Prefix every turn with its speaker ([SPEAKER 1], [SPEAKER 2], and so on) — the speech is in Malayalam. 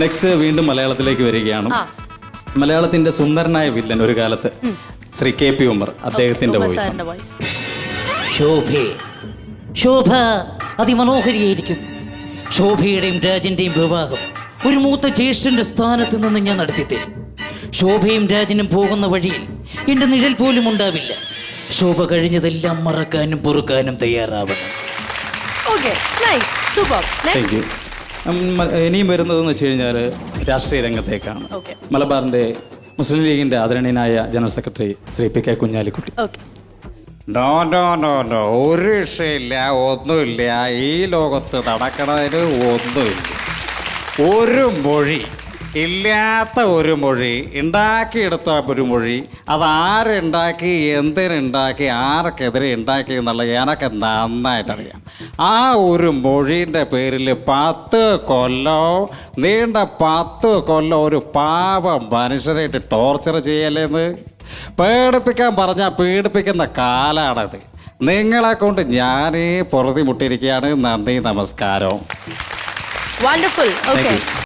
[SPEAKER 1] നെക്സ്റ്റ് വീണ്ടും മലയാളത്തിലേക്ക് വരികയാണ്. മലയാളത്തിന്റെ സുന്ദരനായ വില്ലൻ ഒരു കാലത്ത് ശ്രീ KP ഉമർ, അദ്ദേഹത്തിന്റെ വോയിസ്.
[SPEAKER 2] ശോഭ അതിമനോഹരിയായിരിക്കും. ശോഭയുടെയും രാജന്റെയും വിവാഹം ഒരു മൂത്ത ജ്യേഷ്ഠന്റെ സ്ഥാനത്ത് നിന്ന് ഞാൻ നടത്തിത്തരും. ശോഭയും രാജനും പോകുന്ന വഴിയിൽ എന്റെ നിഴൽ പോലും ഉണ്ടാവില്ല. ശോഭ കഴിഞ്ഞതെല്ലാം മറക്കാനും പൊറുക്കാനും തയ്യാറാവണം.
[SPEAKER 1] Thank you. ഇനിയും വരുന്നതെന്ന് വെച്ച് കഴിഞ്ഞാൽ രാഷ്ട്രീയ രംഗത്തേക്കാണ്. മലബാറിന്റെ മുസ്ലിം ലീഗിന്റെ ആദരണീയനായ general secretary Shri PK Kunhalikutty.
[SPEAKER 3] No no no no, ഒരു വിഷയമില്ല, ഒന്നുമില്ല. ഈ ലോകത്ത് നടക്കണതിന് ഒന്നുമില്ല. ഒരു മൊഴി ഇല്ലാത്ത ഒരു മൊഴി, ഉണ്ടാക്കിയെടുത്ത ഒരു മൊഴി, അതാരുണ്ടാക്കി, എന്തിനുണ്ടാക്കി, ആർക്കെതിരെ ഉണ്ടാക്കി എന്നുള്ള എനിക്ക് നന്നായിട്ടറിയാം. ആ ഒരു മൊഴീൻ്റെ പേരിൽ 10 കൊല്ലം, നീണ്ട 10 കൊല്ലം ഒരു പാവം മനുഷ്യരായിട്ട് ടോർച്ചർ ചെയ്യലേന്ന്. പേടിപ്പിക്കാൻ പറഞ്ഞാൽ പീഡിപ്പിക്കുന്ന കാലാണത്. നിങ്ങളെ കൊണ്ട് ഞാനേ പൊറുതി മുട്ടിയിരിക്കുകയാണ്. നന്ദി, നമസ്കാരം.
[SPEAKER 4] Wonderful. Okay.